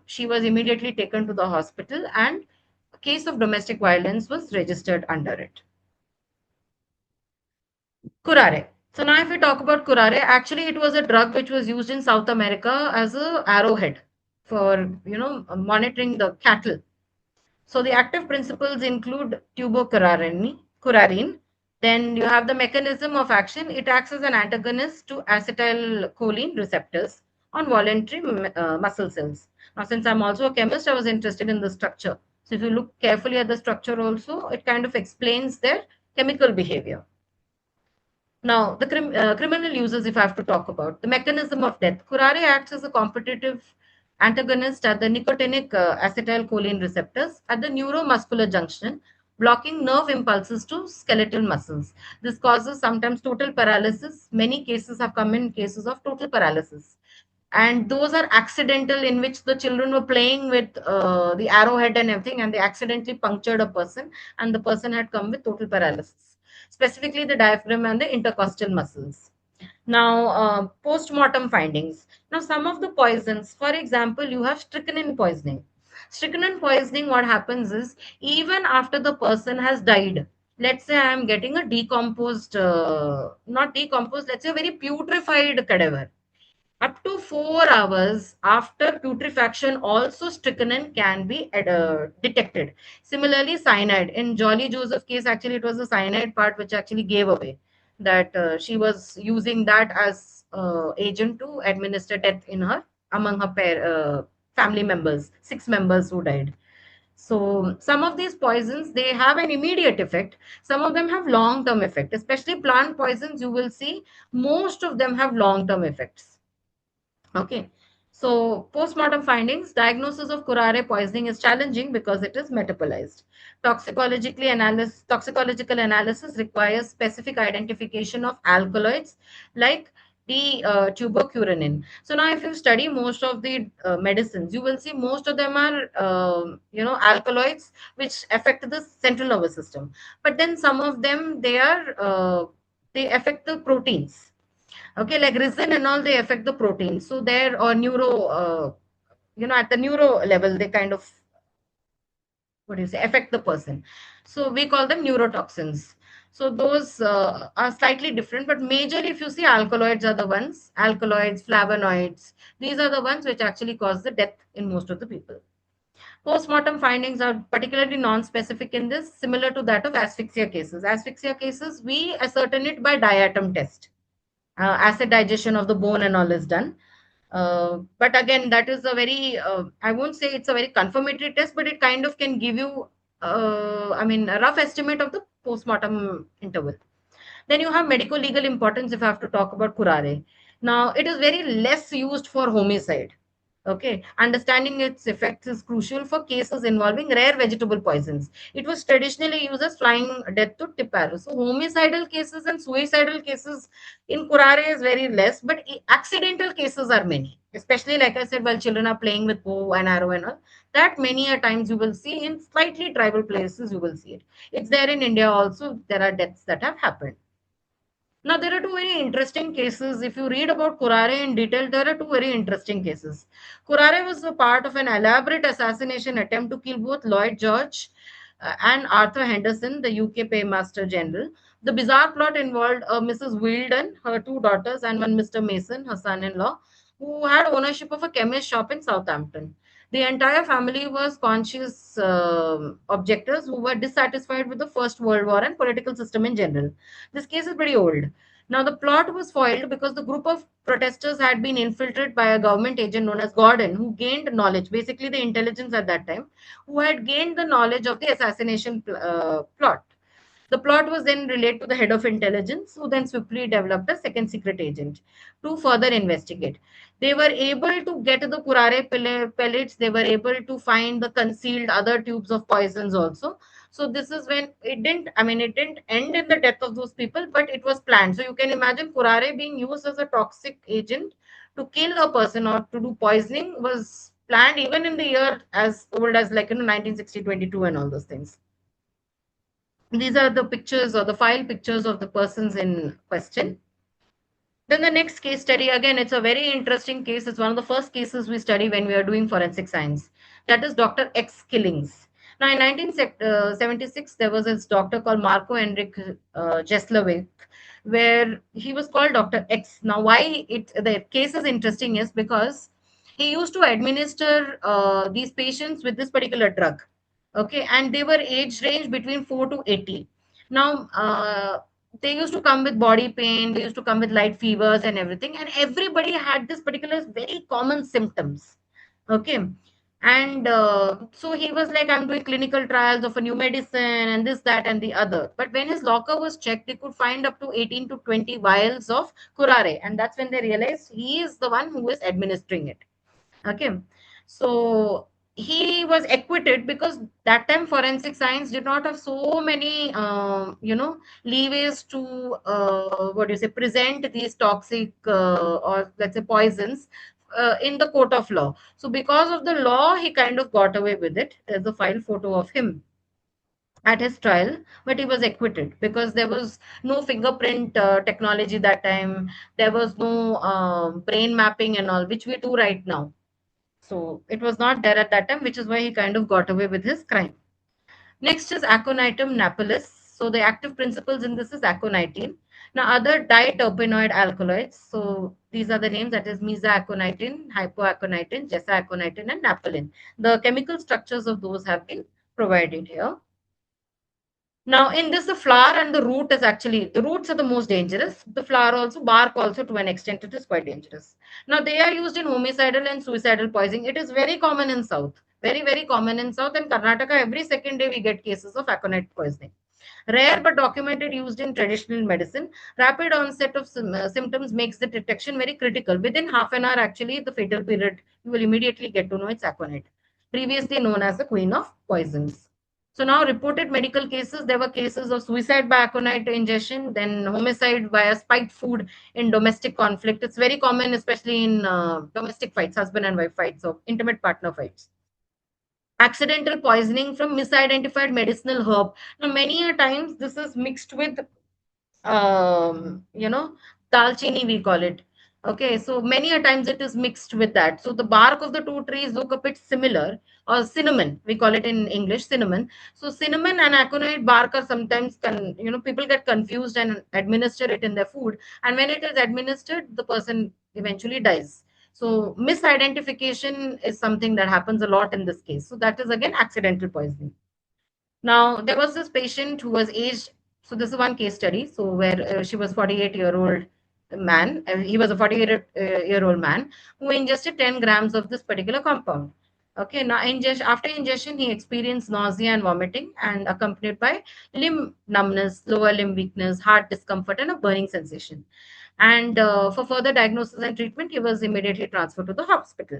she was immediately taken to the hospital, and a case of domestic violence was registered under it. Curare. So now if we talk about curare, actually it was a drug which was used in South America as a arrowhead for monitoring the cattle. So the active principles include curarine. Then you have the mechanism of action. It acts as an antagonist to acetylcholine receptors on voluntary muscle cells. Now, since I'm also a chemist, I was interested in the structure. So if you look carefully at the structure also, it kind of explains their chemical behavior. Now, the criminal uses, if I have to talk about the mechanism of death, curare acts as a competitive antagonist at the nicotinic acetylcholine receptors at the neuromuscular junction, blocking nerve impulses to skeletal muscles. This causes sometimes total paralysis. Many cases have come in cases of total paralysis. And those are accidental, in which the children were playing with the arrowhead and everything, and they accidentally punctured a person, and the person had come with total paralysis, specifically the diaphragm and the intercostal muscles. Now, post-mortem findings. Now, some of the poisons, for example, you have strychnine poisoning. Strychnine poisoning, what happens is, even after the person has died, let's say I am getting a decomposed, not decomposed, let's say a very putrefied cadaver. Up to 4 hours after putrefaction, also strychnine can be detected. Similarly, cyanide. In Jolly Joseph case, actually, it was the cyanide part which actually gave away that she was using that as agent to administer death in her among her family members, 6 members who died. So some of these poisons, they have an immediate effect. Some of them have long term effect, especially plant poisons. You will see most of them have long term effects. Okay. So, postmortem findings, diagnosis of curare poisoning is challenging because it is metabolized. Toxicological analysis requires specific identification of alkaloids like the tuberculin. So now, if you study most of the medicines, you will see most of them are, alkaloids which affect the central nervous system. But then some of them, they affect the proteins. Okay, like resin and all, they affect the protein. So they're or at the neuro level, they kind of, what do you say, affect the person. So we call them neurotoxins. So those are slightly different, but majorly, if you see, alkaloids are the ones, alkaloids, flavonoids, these are the ones which actually cause the death in most of the people. Postmortem findings are particularly non-specific in this, similar to that of asphyxia cases. Asphyxia cases, we ascertain it by diatom test. Acid digestion of the bone and all is done. But again, that is a very, I won't say it's a very confirmatory test, but it kind of can give you, a rough estimate of the postmortem interval. Then you have medical legal importance if I have to talk about curare. Now, it is very less used for homicide. Okay, understanding its effects is crucial for cases involving rare vegetable poisons. It was traditionally used as flying death to tip arrow. So, homicidal cases and suicidal cases in curare is very less, but accidental cases are many. Especially, like I said, while children are playing with bow and arrow and all, that many a times you will see in slightly tribal places, you will see it. It's there in India also. There are deaths that have happened. Now, there are two very interesting cases. If you read about Curare in detail, there are two very interesting cases. Curare was a part of an elaborate assassination attempt to kill both Lloyd George and Arthur Henderson, the UK paymaster general. The bizarre plot involved Mrs. Wilden, her two daughters, and one Mr. Mason, her son in law, who had ownership of a chemist shop in Southampton. The entire family was conscious objectors who were dissatisfied with the First World War and political system in general. This case is pretty old. Now, the plot was foiled because the group of protesters had been infiltrated by a government agent known as Gordon, who gained knowledge, basically the intelligence at that time, who had gained the knowledge of the assassination plot. The plot was then relayed to the head of intelligence, who then swiftly developed a second secret agent to further investigate. They were able to get the curare pellets, they were able to find the concealed other tubes of poisons also. So this is when it didn't end in the death of those people, but it was planned. So you can imagine curare being used as a toxic agent to kill a person or to do poisoning was planned even in the year as old as 1960, 22 and all those things. These are the pictures or the file pictures of the persons in question. Then the next case study, again, it's a very interesting case. It's one of the first cases we study when we are doing forensic science. That is Dr. X killings. Now, in 1976, there was this doctor called Marco Henrik Jeslovic, where he was called Dr. X. Now, why the case is interesting is because he used to administer these patients with this particular drug. Okay, and they were age range between 4 to 80. Now, they used to come with body pain, they used to come with light fevers and everything, and everybody had this particular very common symptoms. Okay, and so he was like, I'm doing clinical trials of a new medicine and this, that, and the other. But when his locker was checked, they could find up to 18 to 20 vials of curare, and that's when they realized he is the one who is administering it. Okay, so he was acquitted because that time forensic science did not have so many leeways to what do you say, present these toxic or let's say poisons in the court of law. So because of the law, he kind of got away with it. There's a file photo of him at his trial, but he was acquitted because there was no fingerprint technology that time. There was no brain mapping and all, which we do right now. So it was not there at that time, which is why he kind of got away with his crime. Next is aconitum napellus. So the active principles in this is aconitin. Now other diterpenoid alkaloids. So these are the names, that is mesaaconitin, hypoaconitin, jessaaconitin, and napellin. The chemical structures of those have been provided here. Now, in this, the flower and the root is actually, the roots are the most dangerous. The flower also, bark also, to an extent, it is quite dangerous. Now, they are used in homicidal and suicidal poisoning. It is very common in South. Very, very common in South and Karnataka. Every second day we get cases of aconite poisoning. Rare but documented used in traditional medicine. Rapid onset of symptoms makes the detection very critical. Within half an hour, actually, the fatal period, you will immediately get to know it's aconite, previously known as the queen of poisons. So now reported medical cases, there were cases of suicide by aconite ingestion, then homicide via spiked food in domestic conflict. It's very common, especially in domestic fights, husband and wife fights, or intimate partner fights. Accidental poisoning from misidentified medicinal herb. Now, many a times this is mixed with you know, dalchini we call it. Okay, so many a times it is mixed with that. So the bark of the two trees look a bit similar, or cinnamon, we call it in English, cinnamon. So cinnamon and aconite bark are sometimes, people get confused and administer it in their food. And when it is administered, the person eventually dies. So misidentification is something that happens a lot in this case. So that is again accidental poisoning. Now, there was this patient who was aged. So this is one case study. So where she was 48-year-old man. He was a 48-year-old man who ingested 10 grams of this particular compound. Okay. Now, after ingestion, he experienced nausea and vomiting, and accompanied by limb numbness, lower limb weakness, heart discomfort, and a burning sensation. And for further diagnosis and treatment, he was immediately transferred to the hospital.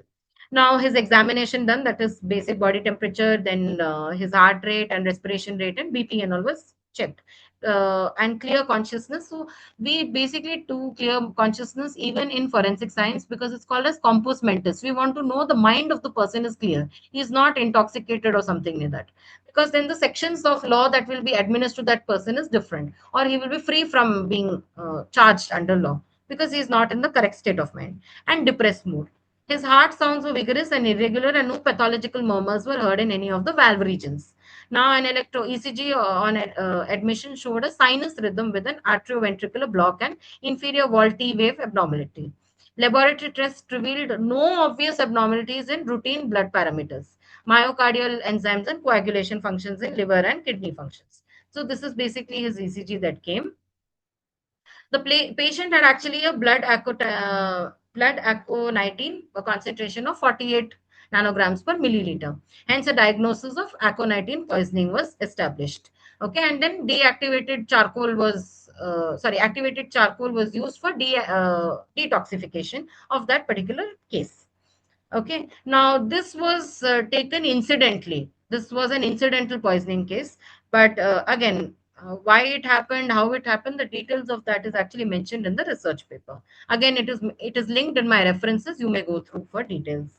Now his examination done, that is basic body temperature, then his heart rate and respiration rate and BP and all was checked. And clear consciousness. So we basically do clear consciousness even in forensic science, because it's called as compos mentis. We want to know the mind of the person is clear. He's not intoxicated or something like that. Because then the sections of law that will be administered to that person is different, or he will be free from being charged under law because he is not in the correct state of mind. And depressed mood. His heart sounds were vigorous and irregular, and no pathological murmurs were heard in any of the valve regions. Now, an electro ECG on admission showed a sinus rhythm with an atrioventricular block and inferior wall T wave abnormality. Laboratory tests revealed no obvious abnormalities in routine blood parameters, myocardial enzymes, and coagulation functions in liver and kidney functions. So, this is basically his ECG that came. The patient had actually a blood aconitine, a concentration of 48 nanograms per milliliter. Hence, a diagnosis of aconitine poisoning was established. Okay, and then activated charcoal was used for detoxification of that particular case. Okay. Now, this was taken incidentally. This was an incidental poisoning case. But again, why it happened, how it happened, the details of that is actually mentioned in the research paper. Again, it is linked in my references. You may go through for details.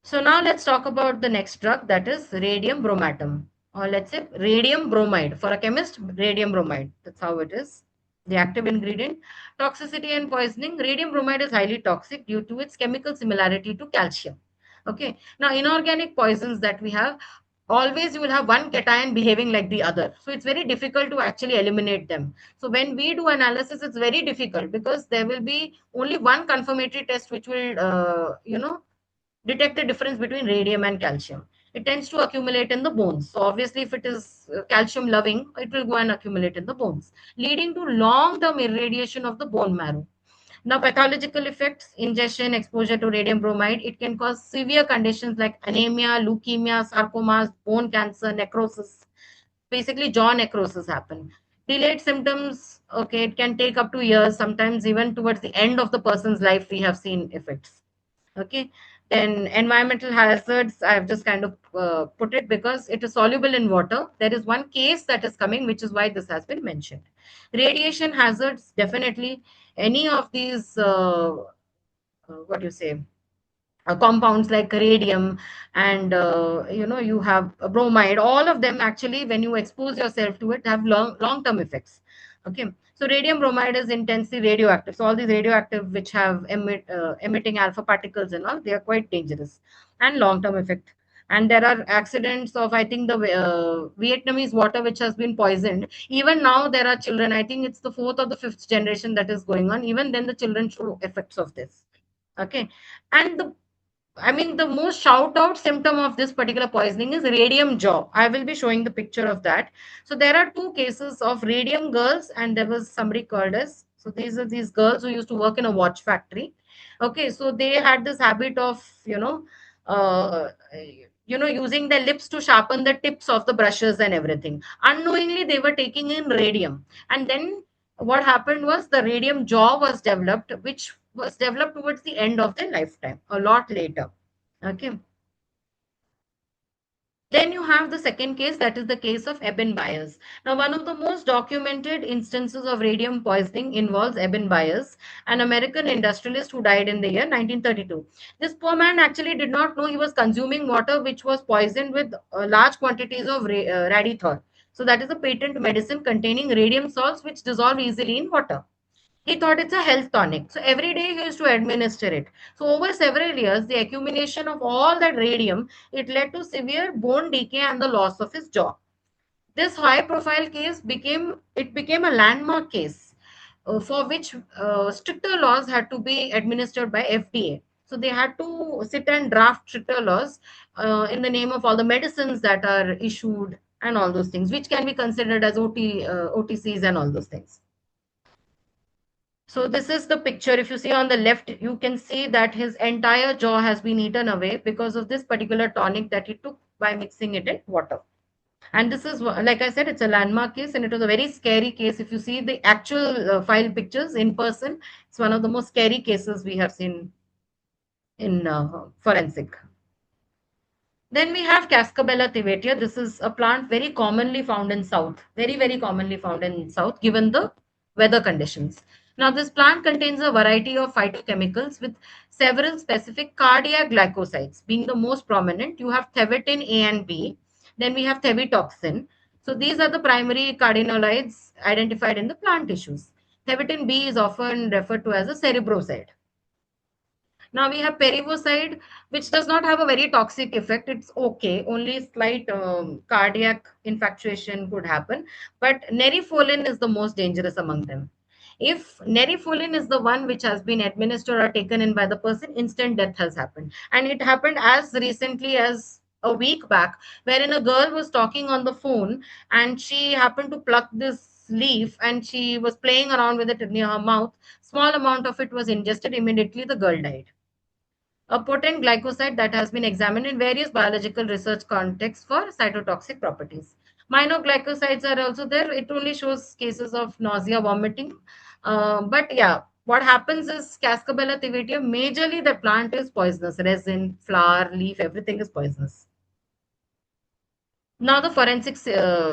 So now let's talk about the next drug, that is radium bromatum, or let's say radium bromide. For a chemist, radium bromide. That's how it is. The active ingredient. Toxicity and poisoning. Radium bromide is highly toxic due to its chemical similarity to calcium. Okay. Now, inorganic poisons that we have, always you will have one cation behaving like the other. So it's very difficult to actually eliminate them. So when we do analysis, it's very difficult because there will be only one confirmatory test which will, detect the difference between radium and calcium. It tends to accumulate in the bones. So obviously, if it is calcium loving, it will go and accumulate in the bones, leading to long-term irradiation of the bone marrow. Now, pathological effects, ingestion, exposure to radium bromide, it can cause severe conditions like anemia, leukemia, sarcomas, bone cancer, necrosis. Basically, jaw necrosis happen. Delayed symptoms, okay, it can take up to years, sometimes even towards the end of the person's life, we have seen effects. Okay. Then environmental hazards, I have just kind of put it because it is soluble in water. There is one case that is coming, which is why this has been mentioned. Radiation hazards, definitely any of these, what do you say, compounds like radium, and you have bromide, all of them actually when you expose yourself to it have long term effects. Okay. So radium bromide is intensely radioactive. So all these radioactive which have emitting alpha particles and all, they are quite dangerous and long term effect. And there are accidents of, I think, the Vietnamese water which has been poisoned. Even now there are children, I think it's the fourth or the fifth generation that is going on. Even then the children show effects of this. Okay. And the most shout out symptom of this particular poisoning is radium jaw. I will be showing the picture of that. So there are two cases of radium girls, and there was somebody called as. So these are these girls who used to work in a watch factory. Okay, so they had this habit of, uh, using their lips to sharpen the tips of the brushes and everything. Unknowingly, they were taking in radium. And then what happened was the radium jaw was developed, which was developed towards the end of their lifetime, a lot later. Okay. Then you have the second case, that is the case of Eben Byers. Now, one of the most documented instances of radium poisoning involves Eben Byers, an American industrialist who died in the year 1932. This poor man actually did not know he was consuming water which was poisoned with large quantities of radithor. So, that is a patent medicine containing radium salts which dissolve easily in water. He thought it's a health tonic. So every day he used to administer it. So over several years, the accumulation of all that radium, it led to severe bone decay and the loss of his jaw. This high profile case became a landmark case for which stricter laws had to be administered by FDA. So they had to sit and draft stricter laws in the name of all the medicines that are issued and all those things, which can be considered as OTCs and all those things. So this is the picture. If you see on the left, you can see that his entire jaw has been eaten away because of this particular tonic that he took by mixing it in water. And this is, like I said, it's a landmark case and it was a very scary case. If you see the actual file pictures in person, it's one of the most scary cases we have seen in forensic. Then we have Cascabella tivatia. This is a plant very commonly found in South, very commonly found in South, given the weather conditions. Now, this plant contains a variety of phytochemicals with several specific cardiac glycosides, being the most prominent. You have thevetin A and B, then we have thevitoxin. So, these are the primary cardinoloids identified in the plant tissues. Thevetin B is often referred to as a cerebroside. Now we have perivoside, which does not have a very toxic effect. It's okay. Only slight cardiac infatuation could happen. But nerifolin is the most dangerous among them. If nerifolin is the one which has been administered or taken in by the person, instant death has happened. And it happened as recently as a week back, wherein a girl was talking on the phone and she happened to pluck this leaf and she was playing around with it near her mouth. Small amount of it was ingested. Immediately the girl died, a potent glycoside that has been examined in various biological research contexts for cytotoxic properties. Minor glycosides are also there. It only shows cases of nausea, vomiting. But yeah, what happens is Cascabella tivatia, majorly the plant is poisonous. Resin, flower, leaf, everything is poisonous. Now the forensic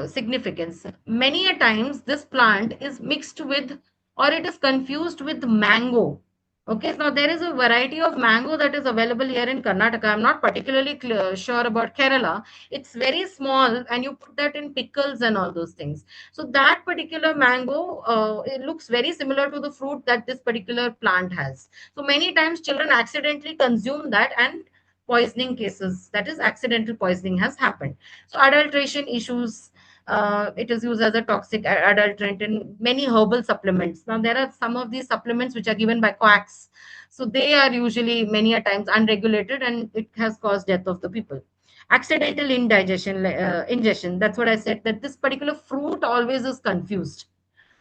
significance. Many a times this plant is mixed with or it is confused with mango. Okay, now there is a variety of mango that is available here in Karnataka. I'm not particularly sure about Kerala. It's very small and you put that in pickles and all those things. So that particular mango, it looks very similar to the fruit that this particular plant has. So many times children accidentally consume that and poisoning cases, that is accidental poisoning, has happened. So adulteration issues, it is used as a toxic adulterant in many herbal supplements. Now there are some of these supplements which are given by quacks, so they are usually many a times unregulated and it has caused death of the people. Accidental indigestion, ingestion, that's what I said, that this particular fruit always is confused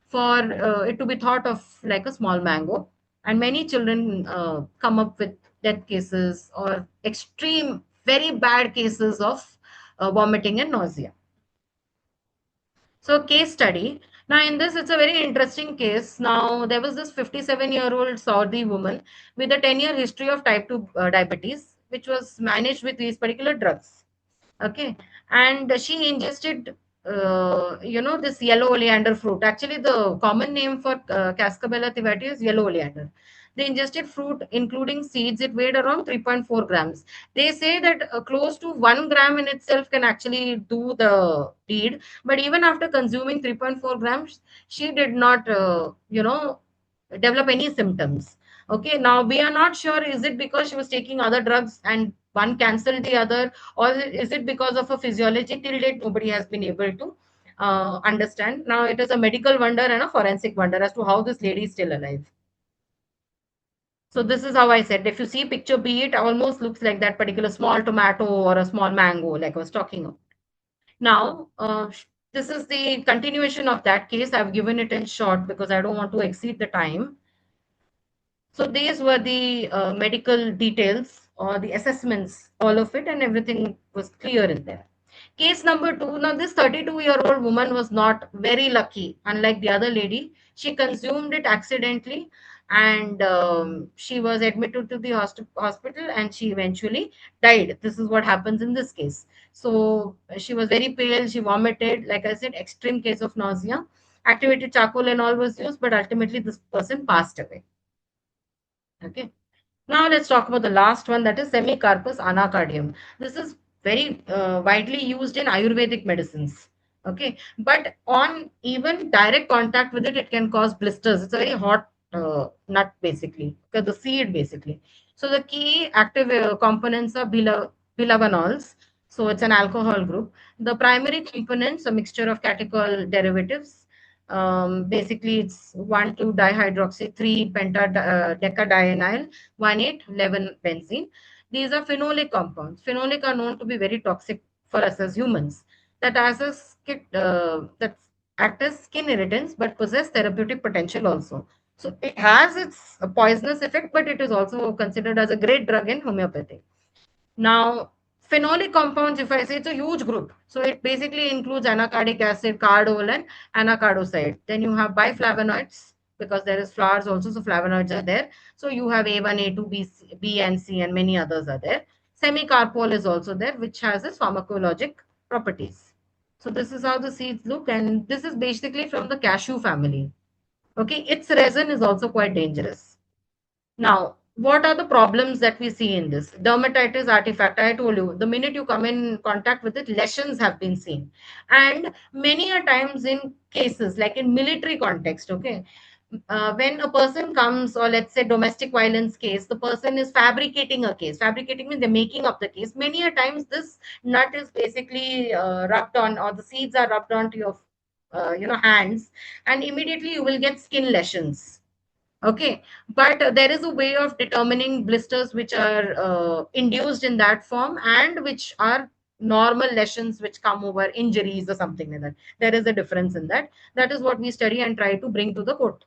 for it to be thought of like a small mango. And many children come up with death cases or extreme, very bad cases of vomiting and nausea. So, case study. Now, in this, it's a very interesting case. Now, there was this 57-year-old Saudi woman with a 10-year history of type 2 diabetes, which was managed with these particular drugs. Okay, and she ingested, this yellow oleander fruit. Actually, the common name for Cascabella thivati is yellow oleander. The ingested fruit, including seeds, it weighed around 3.4 grams. They say that close to 1 gram in itself can actually do the deed. But even after consuming 3.4 grams, she did not, develop any symptoms. Okay, now we are not sure, is it because she was taking other drugs and one cancelled the other, or is it because of a physiology? Till date nobody has been able to understand. Now it is a medical wonder and a forensic wonder as to how this lady is still alive. So this is how I said, if you see picture B, it almost looks like that particular small tomato or a small mango like I was talking about. Now this is the continuation of that case. I've given it in short because I don't want to exceed the time. So these were the medical details or the assessments, all of it, and everything was clear in there. Case number two. Now, this 32-year-old woman was not very lucky. Unlike the other lady, she consumed it accidentally, and she was admitted to the hospital, and she eventually died. This is what happens in this case. So she was very pale. She vomited. Like I said, extreme case of nausea. Activated charcoal and all was used, but ultimately this person passed away. Okay. Now let's talk about the last one, that is semicarpus anacardium. This is very widely used in Ayurvedic medicines. Okay, but on even direct contact with it, it can cause blisters. It's a very hot nut, basically, the seed, basically. So the key active components are bilavanols. So it's an alcohol group. The primary components, a mixture of catechol derivatives. Basically, it's 1,2 dihydroxy 3 decadienyl 1,8,11 benzene. These are phenolic compounds. Phenolic are known to be very toxic for us as humans. That as a that act as skin irritants, but possess therapeutic potential also. So it has its poisonous effect, but it is also considered as a great drug in homeopathy. Now, phenolic compounds, if I say, it's a huge group. So it basically includes anacardic acid, cardol, and anacardoside. Then you have biflavonoids, because there is flowers also, so flavonoids are there. So you have A1, A2, B and C, and many others are there. Semicarpol is also there, which has its pharmacologic properties. So this is how the seeds look, and this is basically from the cashew family. Okay, its resin is also quite dangerous. Now, what are the problems that we see in this? Dermatitis artifact, I told you, the minute you come in contact with it, lesions have been seen. And many a times in cases, like in military context, okay, when a person comes, or let's say domestic violence case, the person is fabricating a case. Fabricating means they're making up the case. Many a times this nut is basically rubbed on, or the seeds are rubbed onto your, hands, and immediately you will get skin lesions. Okay, but there is a way of determining blisters which are induced in that form, and which are normal lesions which come over injuries or something like that. There is a difference in that. That is what we study and try to bring to the court.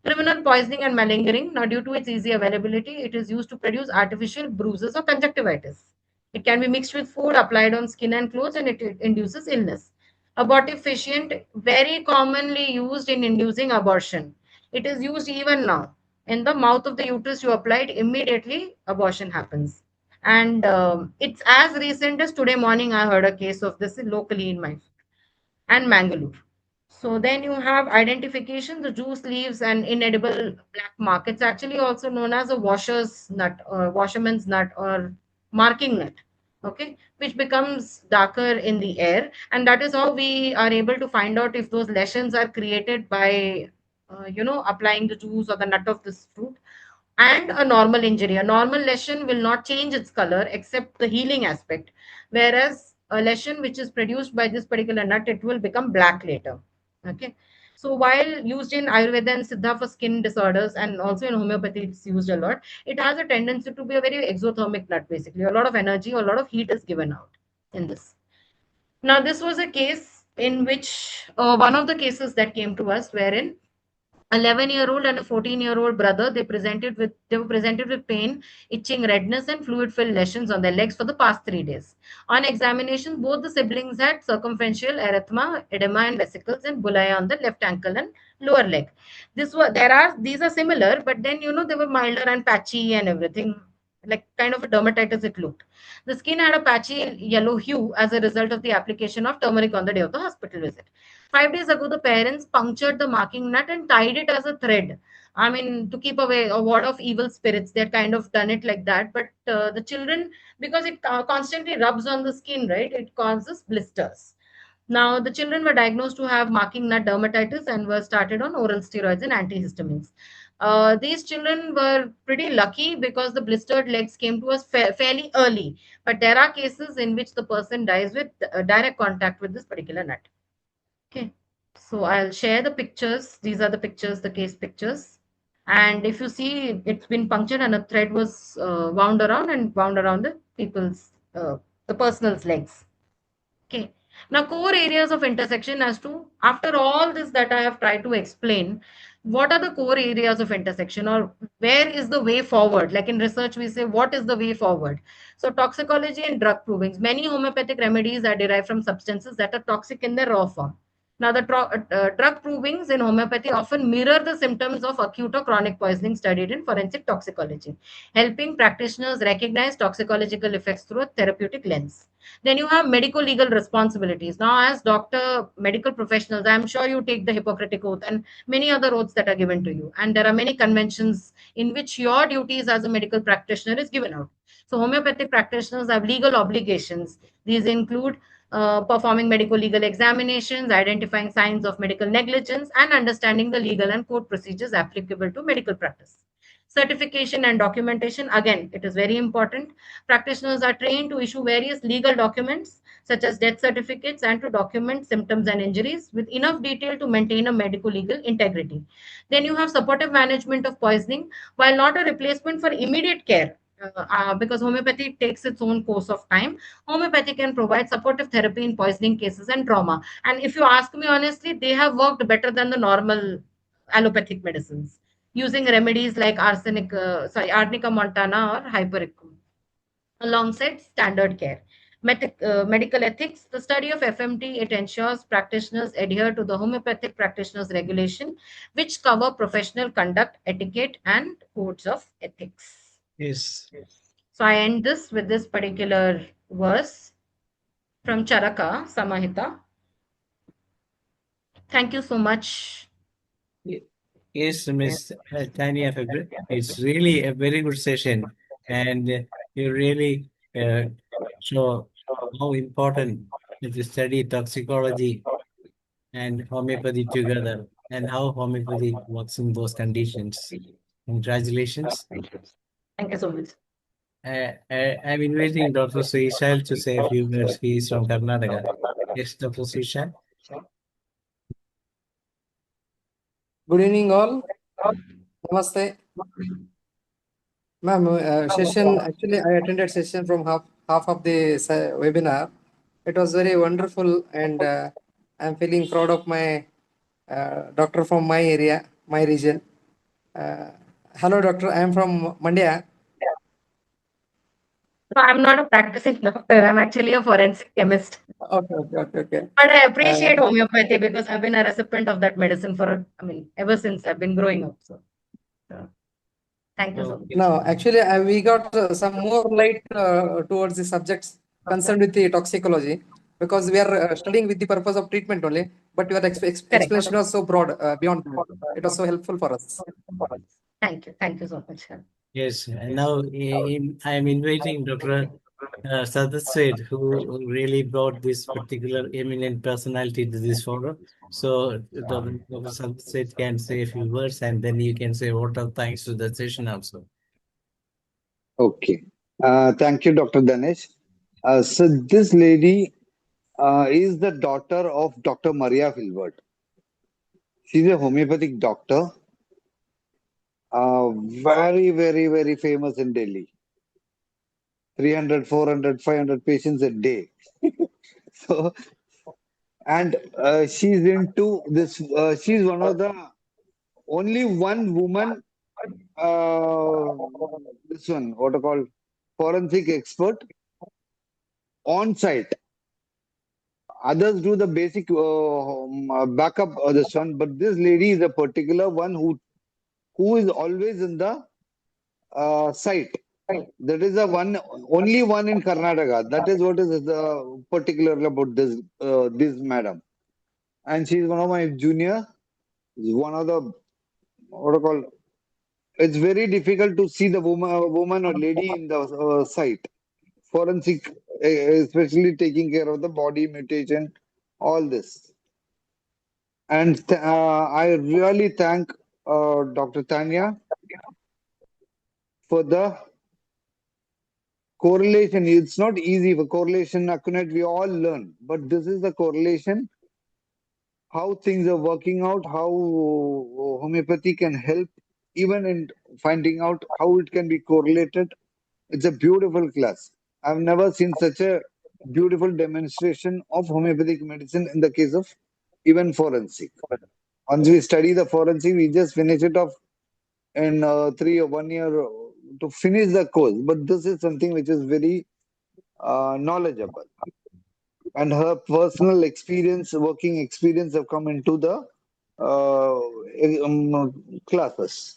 Criminal poisoning and malingering. Now, due to its easy availability, it is used to produce artificial bruises or conjunctivitis. It can be mixed with food, applied on skin and clothes, and it induces illness. Abortifacient, very commonly used in inducing abortion. It is used even now. In the mouth of the uterus, you apply it, immediately abortion happens. And it's as recent as today morning, I heard a case of this locally in my and Mangalore. So then you have identification, the juice leaves and inedible black mark. It's actually also known as a washer's nut or washerman's nut or marking nut. Okay, which becomes darker in the air, and that is how we are able to find out if those lesions are created by, applying the juice or the nut of this fruit, and a normal injury. A normal lesion will not change its color except the healing aspect, whereas a lesion which is produced by this particular nut, it will become black later. Okay. So while used in Ayurveda and Siddha for skin disorders, and also in homeopathy, it's used a lot. It has a tendency to be a very exothermic nut, basically. A lot of energy, a lot of heat is given out in this. Now, this was a case in which one of the cases that came to us, wherein 11-year-old and a 14-year-old brother, they were presented with pain, itching, redness, and fluid filled lesions on their legs for the past 3 days. On examination, both the siblings had circumferential erythema, edema, and vesicles and bullae on the left ankle and lower leg. These are similar, but then they were milder and patchy and everything, like kind of a dermatitis it looked. The skin had a patchy yellow hue as a result of the application of turmeric on the day of the hospital visit. 5 days ago, the parents punctured the marking nut and tied it as a thread. I mean, to keep away a ward of evil spirits. They'd kind of done it like that. But the children, because it constantly rubs on the skin, right, it causes blisters. Now, the children were diagnosed to have marking nut dermatitis and were started on oral steroids and antihistamines. These children were pretty lucky because the blistered legs came to us fairly early. But there are cases in which the person dies with direct contact with this particular nut. Okay, so I'll share the pictures. These are the pictures, the case pictures. And if you see, it's been punctured and a thread was wound around the person's legs. Okay. Now, core areas of intersection as to, after all this that I have tried to explain, what are the core areas of intersection, or where is the way forward? Like in research, we say, what is the way forward? So, toxicology and drug provings. Many homeopathic remedies are derived from substances that are toxic in their raw form. Now, the drug provings in homeopathy often mirror the symptoms of acute or chronic poisoning studied in forensic toxicology, helping practitioners recognize toxicological effects through a therapeutic lens. Then you have medical legal responsibilities. Now, as doctor, medical professionals, I'm sure you take the Hippocratic Oath and many other oaths that are given to you. And there are many conventions in which your duties as a medical practitioner is given out. So, homeopathic practitioners have legal obligations. These include performing medical legal examinations, identifying signs of medical negligence, and understanding the legal and court procedures applicable to medical practice. Certification and documentation, again, it is very important. Practitioners are trained to issue various legal documents such as death certificates and to document symptoms and injuries with enough detail to maintain a medical legal integrity. Then you have supportive management of poisoning, while not a replacement for immediate care. Because homeopathy takes its own course of time, homeopathy can provide supportive therapy in poisoning cases and trauma. And if you ask me honestly, they have worked better than the normal allopathic medicines, using remedies like Arnica montana or hypericum alongside standard care. Medical ethics, the study of FMT, it ensures practitioners adhere to the homeopathic practitioners regulation, which cover professional conduct, etiquette, and codes of ethics. Yes. So I end this with this particular verse from Charaka Samahita. Thank you so much. Yes, Miss Tanya Filbert. It's really a very good session, and you really show how important is to study toxicology and homeopathy together, and how homeopathy works in those conditions. Congratulations. Thank you so much. I'm inviting Dr. Srishal to say a few words. He is from Karnataka. Yes, Dr. Srishal. Good evening, all. Namaste. Ma'am, session, actually, I attended session from half of the webinar. It was very wonderful, and I'm feeling proud of my doctor from my area, my region. Hello, doctor. I am from Mandya. No, I'm not a practicing doctor. I'm actually a forensic chemist. Okay, okay, okay, okay. But I appreciate homeopathy because I've been a recipient of that medicine for, I mean, ever since I've been growing up. So, thank you so much. No, actually, we got some more light towards the subjects concerned with the toxicology, because we are studying with the purpose of treatment only. But your explanation was so broad, beyond that. It was so helpful for us. Thank you. Thank you so much. Yes, and now I'm inviting Dr. Sadaswed, who really brought this particular eminent personality to this forum. So Dr. Sadaswed can say a few words, and then you can say what are thanks to the session also. Okay. Thank you, Dr. Danesh. So this lady is the daughter of Dr. Maria Filbert. She's a homeopathic doctor, very, very, very famous in Delhi. 300, 400, 500 patients a day. So, and she's into this, she's one of the only one woman, this one, what are called forensic expert on site. Others do the basic backup of this one, but this lady is a particular one who is always in the site. That is the one, only one in Karnataka. That is what is the particular about this madam, and she is one of my junior. One of the what I call. It's very difficult to see the woman or lady in the site. Forensic, especially taking care of the body mutation, all this. And I really thank Dr. Tanya for the correlation. It's not easy for correlation, Akunet, we all learn, but this is the correlation, how things are working out, how homeopathy can help, even in finding out how it can be correlated. It's a beautiful class. I've never seen such a beautiful demonstration of homeopathic medicine in the case of even forensic. Once we study the forensic, we just finish it off in 1 year to finish the course. But this is something which is very knowledgeable, and her personal experience, working experience, have come into the classes.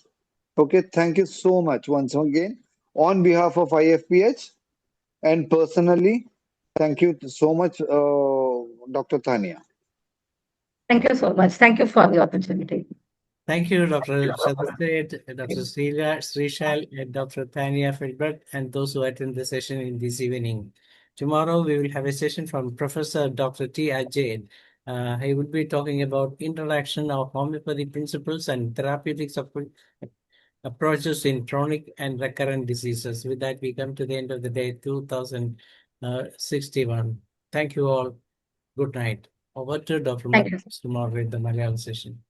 Okay, thank you so much once again on behalf of IFPH and personally. Thank you so much, Dr. Tanya. Thank you so much. Thank you for the opportunity. Thank you, Dr. Chadaseth, Dr. Srishal, and Dr. Tanya Filbert, and those who attend the session in this evening. Tomorrow, we will have a session from Professor Dr. T. Ajay. He will be talking about interaction of homeopathic principles and therapeutic approaches in chronic and recurrent diseases. With that, we come to the end of the day 2061. Thank you all. Good night. Over to Dr. Thank you. Marcus to moderate the Malayalam session.